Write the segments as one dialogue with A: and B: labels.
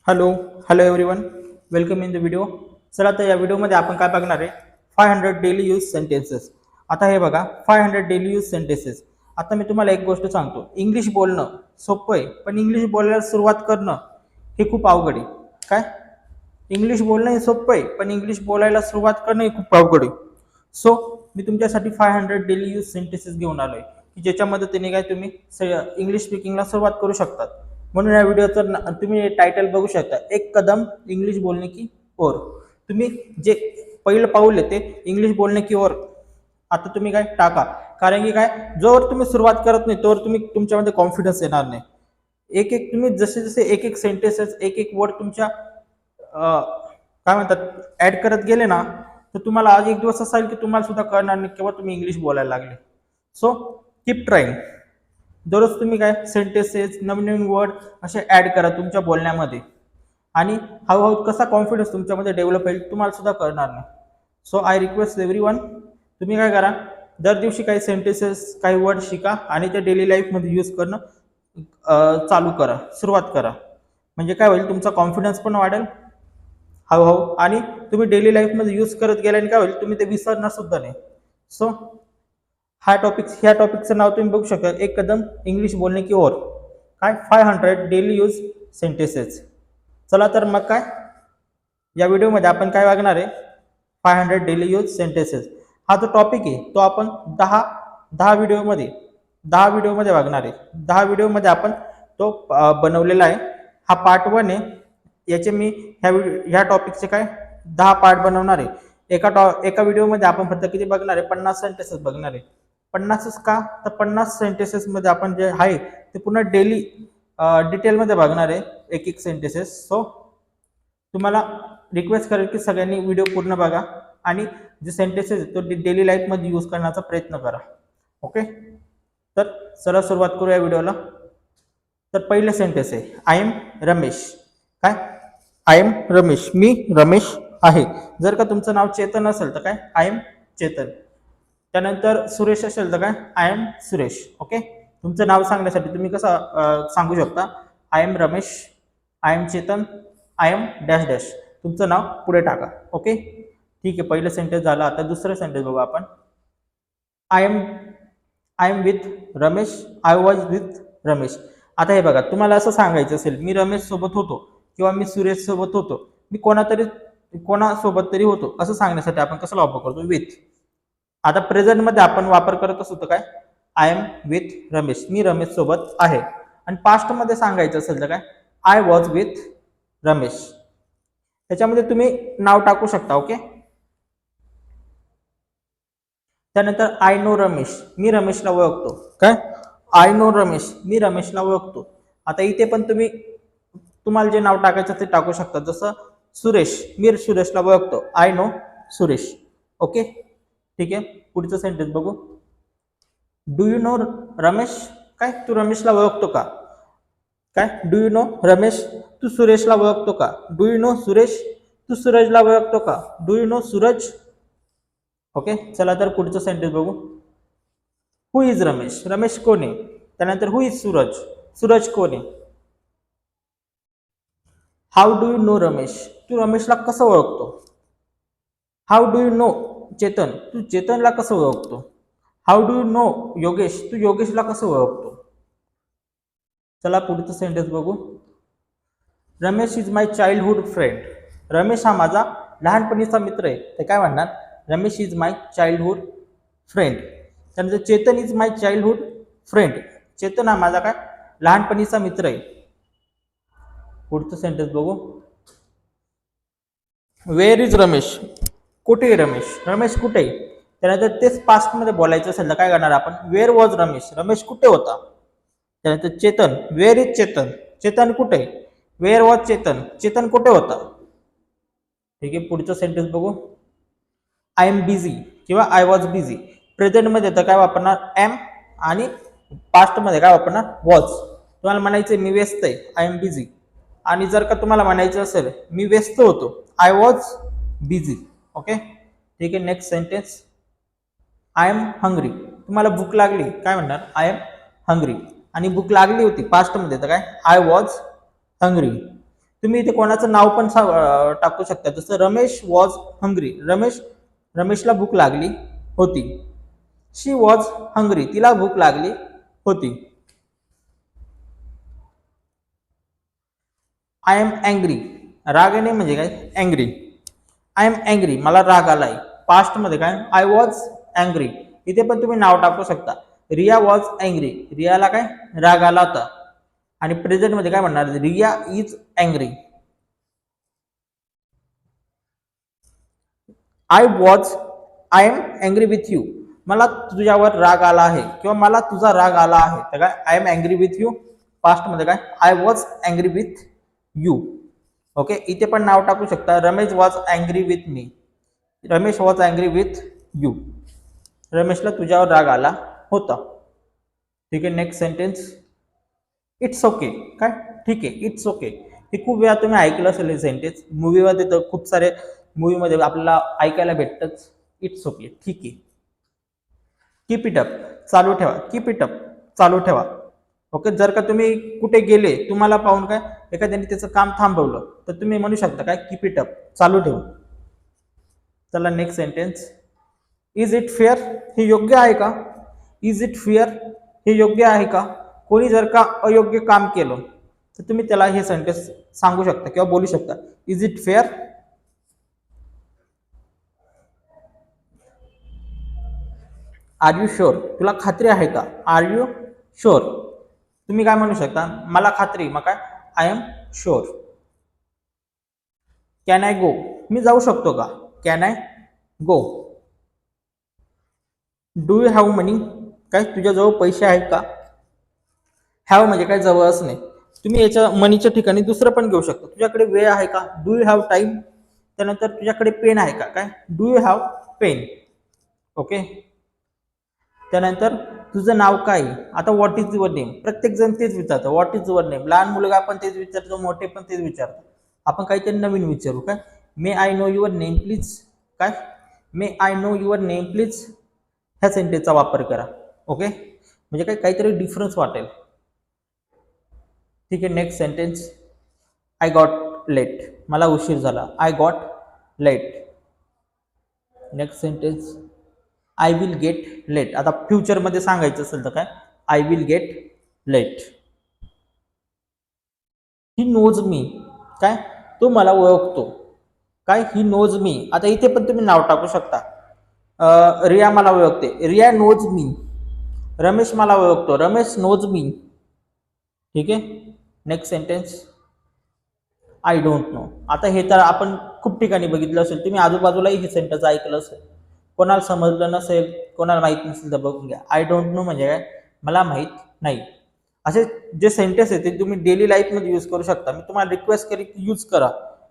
A: Hello hello everyone, welcome in the video. चला तर या व्हिडिओमध्ये आपण काय बघणार आहे, 500 डेली यूज सेंटेन्सेस. आता हे बघा, 500 डेली यूज सेंटेन्सेस. आता मी तुम्हाला एक गोष्ट सांगतो, इंग्लिश बोलणं सोपं आहे, पण इंग्लिश बोलायला सुरुवात करणं हे खूप अवघड आहे. काय, इंग्लिश बोलणं हे सोपं आहे, पण इंग्लिश बोलायला सुरुवात करणं हे खूप अवघड आहे. सो मी तुमच्यासाठी 500 डेली यूज सेंटेन्सेस घेऊन आलोय, की ज्याच्या मदतीने काय तुम्ही इंग्लिश स्पीकिंगला सुरुवात करू शकतात. म्हणून या व्हिडिओचं तुम्ही टायटल बघू शकता, एक कदम इंग्लिश बोलणे की ओर. तुम्ही जे पहिलं पाऊल आहे ते इंग्लिश बोलणे की ओर आता तुम्ही काय टाका. कारण की काय, जोवर तुम्ही सुरुवात करत नाही तोवर तुम्ही तुमच्यामध्ये कॉन्फिडन्स येणार नाही. एक एक तुम्ही जसे जसे एक एक सेंटेन्सेस एक एक वर्ड तुमच्या काय म्हणतात ऍड करत गेले ना, तर तुम्हाला आज एक दिवस असा येईल की तुम्हाला सुद्धा कळणार नाही केव्हा तुम्ही इंग्लिश बोलायला लागले. So keep trying. दररोज तुम्ही काय सेंटेन्सेस नवीन नवीन वर्ड असे ऍड करा तुमच्या बोलण्यामध्ये, आणि हळूहळू कसा कॉन्फिडन्स तुमच्यामध्ये डेव्हलप होईल तुम्हाला सुद्धा कळणार नाही. सो आय रिक्वेस्ट एव्हरीवन, तुम्ही काय करा, दर दिवशी काही सेंटेन्सेस काही वर्ड शिका आणि ते डेली लाईफमध्ये यूज करणं चालू करा, सुरुवात करा. म्हणजे काय होईल, तुमचा कॉन्फिडन्स पण वाढेल हळूहळू, आणि तुम्ही डेली लाईफमध्ये यूज करत गेल्याने काय होईल, तुम्ही ते विसरणार सुद्धा नाही. सो ह्या टॉपिकचं नाव तुम्ही बघू शकता, एक कदम इंग्लिश बोलणे की ओर. काय, 500 डेली यूज सेंटेन्सेस. चला तर मग काय, या व्हिडिओमध्ये आपण काय बघणार आहे, 500 डेली यूज सेंटेन्सेस. हा जो टॉपिक आहे तो आपण दहा व्हिडिओमध्ये बघणार आहे. 10 व्हिडिओमध्ये आपण तो बनवलेला आहे. हा पार्ट 1 आहे. याचे मी ह्या टॉपिकचे काय 10 पार्ट बनवणार आहे. एका व्हिडिओमध्ये आपण फक्त किती बघणार आहे, 50 सेंटेन्सेस बघणार आहे. 50 का, तर 50 सेंटेन्सेस मध्ये आपण जे आहे ते पुन्हा डेली डिटेलमध्ये बघणार आहे, एक एक सेंटेन्सेस. सो तुम्हाला रिक्वेस्ट करेल की सगळ्यांनी व्हिडिओ पूर्ण बघा आणि जे सेंटेन्सेस तो डेली लाईफमध्ये यूज करण्याचा प्रयत्न करा. ओके, तर चला सुरुवात करूया व्हिडिओला. तर पहिले सेंटेन्स आहे, आय एम रमेश. काय, आय एम रमेश, मी रमेश आहे. जर का तुमचं नाव चेतन असेल तर काय, आय एम चेतन. त्यानंतर सुरेश असेल तर काय, आय एम सुरेश. ओके, तुमचं नाव सांगण्यासाठी तुम्ही कसं सांगू शकता, I am Ramesh, I am Chetan, I am dash dash, तुमचं नाव पुढे टाका. ओके, ठीक आहे, पहिलं सेंटेन्स झालं. आता दुसरं सेंटेन्स बघू आपण. I am with Ramesh, I was with Ramesh. आता हे बघा, तुम्हाला असं सांगायचं असेल मी रमेश सोबत होतो किंवा मी सुरेश सोबत होतो, मी कोणासोबत तरी होतो, असं सांगण्यासाठी आपण कसं वापर करतो, विथ. आता प्रेझेंट मध्ये आपण वापर करत असतो तर काय, आय एम विथ रमेश, मी रमेश सोबत आहे. आणि पास्ट मध्ये सांगायचं असेल तर काय, आय वॉज विथ रमेश. त्याच्यामध्ये तुम्ही नाव टाकू शकता. ओके, त्यानंतर आय नो रमेश, मी रमेशला ओळखतो. काय, आय नो रमेश, मी रमेशला ओळखतो. आता इथे पण तुम्हाला जे नाव टाकायचं ते टाकू शकता. जसं सुरेश, मी सुरेशला ओळखतो, आय नो सुरेश. ओके, ठीक आहे, पुढचं सेंटेन्स बघू. Do you know Ramesh. काय, तू रमेशला ओळखतो का. काय, डू यू नो रमेश, तू सुरेशला ओळखतो का. डू यू नो सुरेश, तू सूरजला ओळखतो का. Do you no Suraj. Okay, चला तर पुढचं सेंटेन्स बघू. हु इज रमेश, रमेश कोण आहे. त्यानंतर हु इज सूरज, सूरज कोण आहे. How do you know Ramesh, तू रमेशला कसं ओळखतो. How do you know Chetan, तू चेतनला कसं ओळखतो. How do you know Yogesh, तू योगेशला कसं ओळखतो. चला पुढचं सेंटेन्स बघू. Ramesh is my childhood friend, Ramesh हा माझा लहानपणीचा मित्र आहे. ते काय म्हणणार, Ramesh is my childhood friend. त्यानंतर Chetan is my childhood friend, Chetan हा माझा काय लहानपणीचा मित्र आहे. पुढचं सेंटेन्स बघू. वेअर इज रमेश, कुठे आहे रमेश, रमेश कुठे आहे. त्यानंतर तेच पास्ट मध्ये बोलायचं असेल तर काय करणार आपण, वेअर वॉज रमेश, रमेश कुठे होता. त्यानंतर चेतन, वेअर इज चेतन, चेतन कुठे आहे. वेअर वॉज चेतन, चेतन कुठे होता. ठीक आहे, पुढचं सेंटेन्स बघू. आय एम बिझी किंवा आय वॉज बिझी. प्रेझेंट मध्ये तर काय वापरणार, एम, आणि पास्ट मध्ये काय वापरणार, वॉज. तुम्हाला म्हणायचं मी व्यस्त आहे, आय एम बिझी. आणि जर का तुम्हाला म्हणायचं असेल मी व्यस्त होतो, आय वॉज बिझी. ओके, ठीक आहे, next sentence. I am hungry, तुम्हाला भूक लागली, काय म्हणणार, आय एम हंग्री. आणि भूक लागली होती पास्ट मध्ये तर काय, आय वॉज हंग्री. तुम्ही इथे कोणाचं नाव पण टाकू शकता, जसं रमेश वॉज हंग्री. रमेशला भूक लागली होती. शी वॉज हंग्री, तिला भूक लागली होती. आय एम अँग्री, राग येणे म्हणजे काय, अँग्री. आय एम अँग्री, मला राग आलाय. पास्ट मध्ये काय, आय वॉज अँग्री. इथे पण तुम्ही नाव टाकू शकता. रिया वॉज अँग्री, रियाला काय राग आला होता. आणि प्रेझेंट मध्ये काय म्हणणार, Riya is angry. I am angry with you, मला तुझ्यावर राग आला आहे किंवा मला तुझा राग आला आहे. तर काय, I am angry with you. Past मध्ये काय, I was angry with you. Okay, इथे पण नाव टाकू शकता. Ramesh was angry with me, Ramesh was angry with you. रमेशला तुझ्यावर राग आला होता. ठीक आहे, नेक्स्ट सेंटेन्स. इट्स ओके, काय ठीक आहे, इट्स ओके. हे खूप वेळा तुम्ही ऐकलं असेल हे सेंटेन्स. मूवीमध्ये तर खूप सारे मूवीमध्ये आपल्याला ऐकायला भेटतच. इट्स ओके, ठीक आहे. कीप इट अप, चालू ठेवा. कीप इट अप, चालू ठेवा. ओके, जर का तुम्ही कुठे गेले, तुम्हाला पाहून काय एखाद्याने त्याचं काम थांबवलं, तर तुम्ही म्हणू शकता काय, कीप इट अप, चालू ठेवू. चला next sentence. Is it fair, हे योग्य आहे का. इज इट फेअर, हे योग्य आहे का. कोणी जर का अयोग्य काम केलं तर तुम्ही त्याला हे सेंटेन्स सांगू शकता किंवा बोलू शकता. Is it fair. Are you sure, तुला खात्री आहे का. आर यू शुअर, तुम्ही काय म्हणू शकता, मला खात्री, मग काय, I am sure. Can I go, मी जाऊ शकतो का. Can I go. Do you have money, काय तुझ्याजवळ पैसे आहेत का. हॅव म्हणजे काय, जवळ असणे. तुम्ही याच्या मनीच्या ठिकाणी दुसरं पण घेऊ शकता. तुझ्याकडे वेळ आहे का. Do you have time. त्यानंतर तुझ्याकडे पेन आहे का, काय do you have pen. Okay, त्यानंतर तुझं नाव काय. आता व्हॉट इज युअर नेम, प्रत्येक जण तेच विचारतं, व्हॉट इज युअर नेम. लहान मुलगा पण तेच विचारतो, मोठे पण तेच विचारतात. आपण काहीतरी नवीन विचारू, काय may I know your name please. काय, may I know your name please, ह्या सेंटेन्सचा वापर करा. ओके, म्हणजे काय काहीतरी डिफरन्स वाटेल. ठीक आहे, next sentence. I got late, मला उशीर झाला. I got late. Next sentence. I will get late, आता फ्युचरमध्ये सांगायचं असेल तर काय, I will get late. He knows me, काय तो मला ओळखतो. काय, ही नोज मी. आता इथे पण तुम्ही नाव टाकू शकता. रिया मला ओळखते, रिया नोज मी. रमेश मला ओळखतो, रमेश नोज मी. ठीक आहे, next sentence. I don't know, आता हे तर आपण खूप ठिकाणी बघितलं असेल, तुम्ही आजूबाजूलाही हे सेंटेन्स ऐकलं असेल. कोणाला समजलं नसेल, कोणाला माहित नसेल तर बघून घ्या. आय डोंट नो म्हणजे काय, मला माहित नाही. असे जे सेंटेन्स आहेत ते तुम्ही डेली लाईफमध्ये यूज करू शकता. मी तुम्हाला रिक्वेस्ट करेन की यूज करा.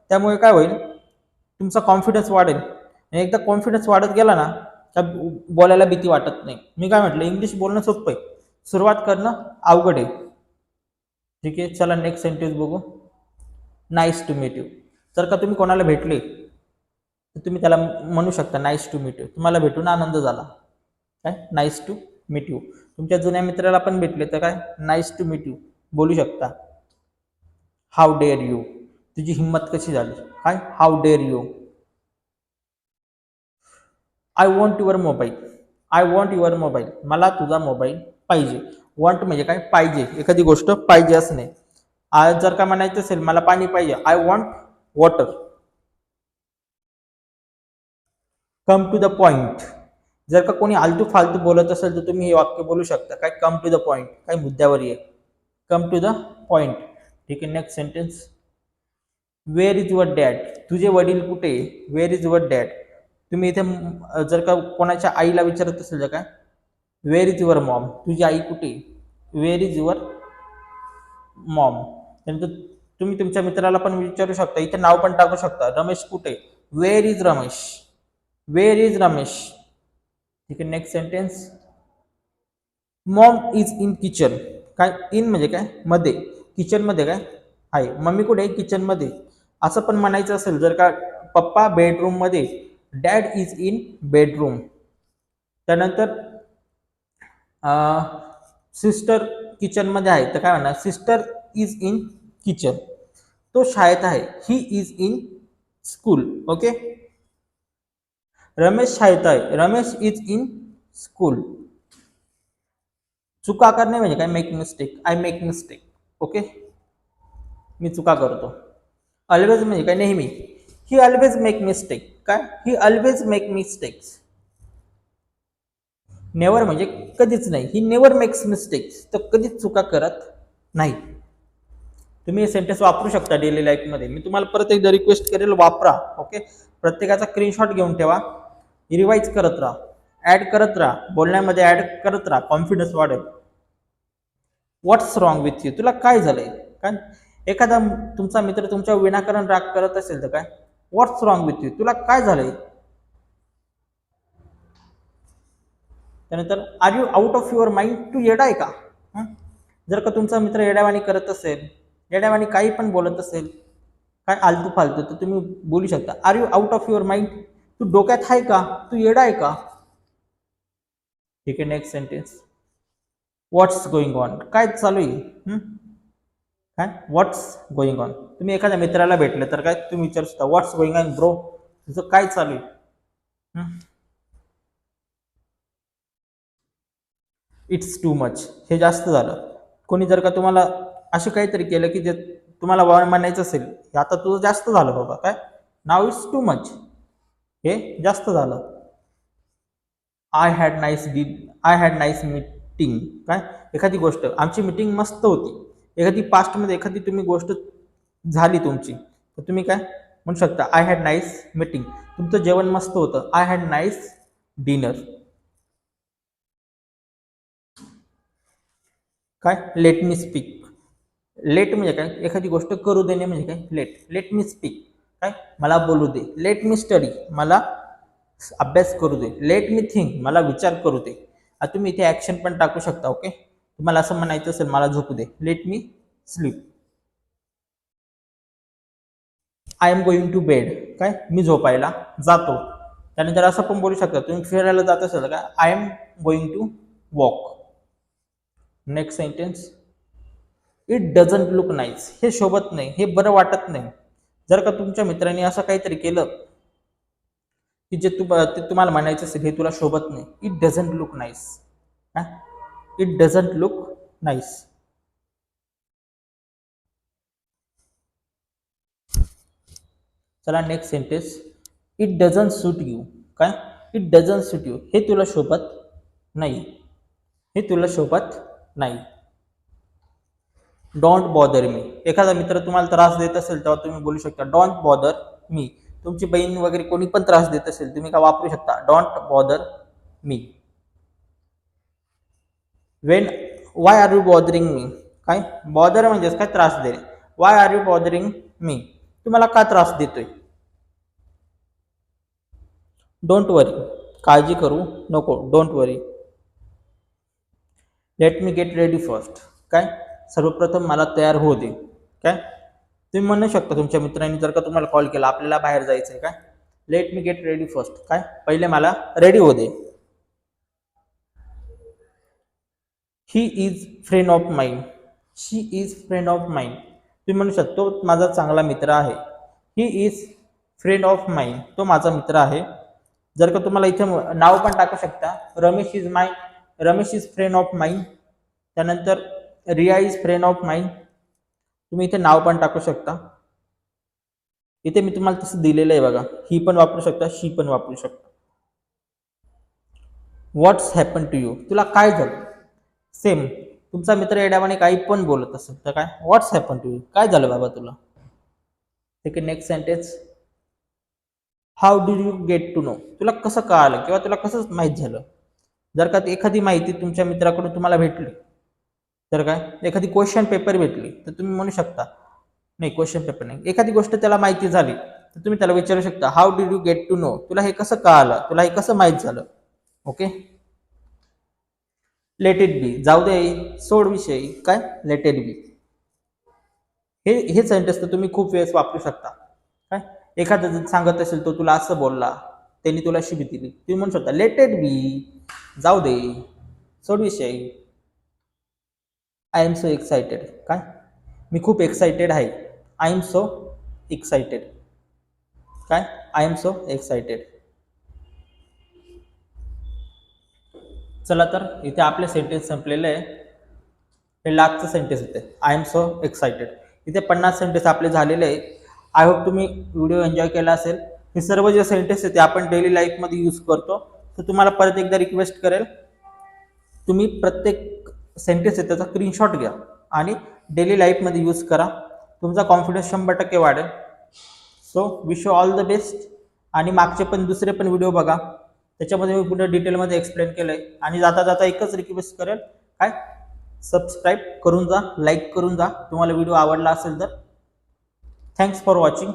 A: त्यामुळे काय होईल, तुमचा कॉन्फिडन्स वाढेल. आणि एकदा कॉन्फिडन्स वाढत गेला ना, तर बोलायला भीती वाटत नाही. मी काय म्हटलं, इंग्लिश बोलणं सोपं आहे, सुरुवात करणं अवघड आहे. ठीक आहे, चला नेक्स्ट सेंटेन्स बघू. Nice to meet you. जर का तुम्ही कोणाला भेटले तर तुम्ही त्याला म्हणू शकता नाईस टू मीट यू, तुम्हाला भेटून आनंद झाला. काय, नाईस टू मीट यू. तुमच्या जुन्या मित्राला पण भेटले तर काय, नाईस टू मीट यू बोलू शकता. हाऊ डेअर यू, तुझी हिंमत कशी झाली. काय, how dare you. I want your mobile. I want your mobile, मला तुझा मोबाईल पाहिजे. वॉन्ट म्हणजे काय, पाहिजे, एखादी गोष्ट पाहिजे असणे. आज जर का म्हणायचं असेल मला पाणी पाहिजे, I want water. Come to the point, जर का कोणी आलतू फालतू बोलत असेल तर तुम्ही हे वाक्य बोलू शकता. काय, कम टू द पॉइंट, काय मुद्द्यावर ये. Come to the point. ठीक आहे, next sentence. Where is your dad, तुझे वडील कुठे. Where is your dad. तुम्ही इथे जर का कोणाच्या आईला विचारत असेल तर काय, वेअर इज युअर मॉम, तुझी आई कुठे. Where is your Maugham. त्यानंतर तुम्ही तुमच्या मित्राला पण विचारू शकता, इथे नाव पण टाकू शकता, रमेश कुठे. Where is Ramesh. Where is Ramesh. ठीक आहे, next sentence. Maugham is in kitchen. काय, इन म्हणजे काय, मध्ये. किचन मध्ये काय आहे, मम्मी कुठे, किचन मध्ये. असं पण म्हणायचं असेल जर का पप्पा बेडरूम मध्ये, डॅड इज इन बेडरूम. त्यानंतर सिस्टर किचन मध्ये आहे तर काय म्हणणार, सिस्टर इज इन किचन. तो शाळेत आहे. He is in school. Okay. Ramesh शाळेत आहे. Ramesh is in school. चुका करणे म्हणजे काय? Make mistake. I make mistake. Okay. मी चुका करतो. ऑलवेज म्हणजे काय? नेहमी. He always make mistake. काय? He always make mistakes. Never म्हणजे कधीच नाही. He never makes mistakes. तर कधीच चुका करत नाही. तुम्ही हे सेंटेन्स वापरू शकता डेली लाईफमध्ये. मी तुम्हाला परत एकदा रिक्वेस्ट करेल, वापरा. ओके. प्रत्येकाचा स्क्रीनशॉट घेऊन ठेवा. रिवाइज करत राहा. ऍड करत राहा. बोलण्यामध्ये ऍड करत राहा. कॉन्फिडन्स वाढेल. व्हॉट्स रॉंग विथ यू? तुला काय झालंय? काय? एखादा तुमचा मित्र तुमच्या विनाकारण राग करत असेल तर काय? What's wrong with you? तुला काय झालंय? त्यानंतर are you out of your mind? तू येडा आहे का? जर का तुमचा मित्र येड्यावानी करत असेल, येड्यावानी काही पण बोलत असेल, काय आलतू फालतू, तर तुम्ही बोलू शकता are you out of your mind? तू डोक्यात आहे का? तू येडा आहे का? ठीक आहे. Next sentence. What's going on? काय चालू आहे? काय? What's going on? तुम्ही एखाद्या मित्राला भेटले तर काय तुम्ही विचारू शकता व्हॉट्स गोइंग ऑन ब्रो? तुझं काय चालू आहे? It's too much. हे जास्त झालं. कोणी जर का तुम्हाला असं काहीतरी केलं की जे तुम्हाला म्हणायचं असेल हे आता तुझं जास्त झालं बाबा, काय? नाव इट्स टू मच. हे जास्त झालं. I had nice meeting. काय? एखादी गोष्ट, आमची मीटिंग मस्त होती. एखादी पास्टमध्ये एखादी तुम्ही गोष्ट झाली तुमची, तर तुम्ही काय म्हणू शकता? I had nice meeting. तुमचं जेवण मस्त होतं. I had nice dinner. काय? Let me speak. लेट म्हणजे काय? एखादी गोष्ट करू देणे म्हणजे काय? Let me speak. काय? मला बोलू दे. लेट मी स्टडी. मला अभ्यास करू दे. Let me think. मला विचार करू दे. आता तुम्ही इथे ऍक्शन पण टाकू शकता. ओके. तुम्हाला असं म्हणायचं असेल मला झोपू दे, let me sleep. I am going to bed. काय? मी झोपायला जातो. त्यानंतर असं पण बोलू शकता तुम्ही फिरायला जात असाल का? I am going to walk. Next sentence. It doesn't look nice. हे शोभत नाही, हे बरं वाटत नाही. जर का तुमच्या मित्रांनी असं काहीतरी केलं की जे ते तुम्हाला म्हणायचं असेल हे तुला शोभत नाही. It doesn't look nice. It doesn't look nice. चला next sentence. It doesn't suit you. काय? It doesn't suit you. हे तुला शोभत नाही. हे तुला शोभत नाही. Don't bother me. एखादा मित्र तुम्हाला त्रास देत असेल तेव्हा तुम्ही बोलू शकता डोंट बॉदर मी. तुमची बहीण वगैरे कोणी पण त्रास देत असेल तुम्ही काय वापरू शकता? Don't bother me. When why are you bothering me? काय? बॉदर म्हणजेच काय? त्रास देणे. Why are you bothering me? तुम्हाला का त्रास देतोय? Don't worry. काळजी करू नको. Don't worry. Let me get ready first. काय? सर्वप्रथम मला तयार होऊ दे. काय? तुम्ही म्हणू शकता तुमच्या मित्रांनी जर का तुम्हाला कॉल केला आपल्याला बाहेर जायचंय, काय? Let me get ready first. काय? पहिले मला रेडी होऊ दे. He is friend of mind. She is friend of mind. तुम्ही म्हणू शकता तो माझा चांगला मित्र आहे. He is friend of mind. तो माझा मित्र आहे. जर का तुम्हाला इथे नाव पण टाकू शकता. Ramesh is friend of mind. त्यानंतर Riya is friend of mind. तुम्ही इथे नाव पण टाकू शकता. इथे मी तुम्हाला तसं दिलेलं आहे बघा. ही पण वापरू शकता, शी पण वापरू शकता. व्हॉट्स हॅपन टू यू? तुला काय झालं? सेम. तुमचा मित्र येड्यावाने काही पण बोलत असेल तर काय? What's happen to you? काय झालं बाबा तुला? ठीक आहे. Next sentence. How did you get to know? तुला कसं कळालं किंवा तुला कसं माहीत झालं? जर का एखादी माहिती तुमच्या मित्राकडून तुम्हाला भेटली तर काय? एखादी क्वेश्चन पेपर भेटली तर तुम्ही म्हणू शकता, नाही क्वेश्चन पेपर नाही, एखादी गोष्ट त्याला माहिती झाली तर तुम्ही त्याला विचारू शकता how did you get to know? तुला हे कसं कळालं? तुला हे कसं माहीत झालं? ओके. Let it be. जाऊ दे, सोड विषय. काय? Let it be. हे सेंटेन्स तर तुम्ही खूप वेळेस वापरू शकता. काय? एखादा जर सांगत असेल तो तुला असं बोलला, त्यांनी तुला शिवी दिली, तुम्ही म्हणू शकता लेट इट बी. जाऊ दे, सोड विषय. I am so excited. काय? मी खूप एक्साइटेड आहे. I am so excited. काय? I am so excited. चला तर इथे आपले सेंटेन्स संपलेले आहे. हे लास्टचं सेंटेन्स येते, आय एम सो एक्साइटेड. इथे 50 सेंटेन्स आपले झालेले आहेत. आय होप तुम्ही व्हिडिओ एन्जॉय केला असेल. हे सर्व जे सेंटेन्स आहेत ते आपण डेली लाईफमध्ये यूज करतो. तर तुम्हाला परत एकदा रिक्वेस्ट करेल, तुम्ही प्रत्येक सेंटेन्स आहे त्याचा स्क्रीनशॉट घ्या आणि डेली लाईफमध्ये यूज करा. तुमचा कॉन्फिडन्स 100% वाढेल. So wish you all the best. आणि मागचे पण दुसरे पण व्हिडिओ बघा, त्याच्यामध्ये मी पुढे डिटेलमध्ये एक्सप्लेन केलं आहे. आणि जाता जाता एकच रिक्वेस्ट करेल, काय? सबस्क्राईब करून जा, लाईक करून जा तुम्हाला व्हिडिओ आवडला असेल तर. Thanks for watching.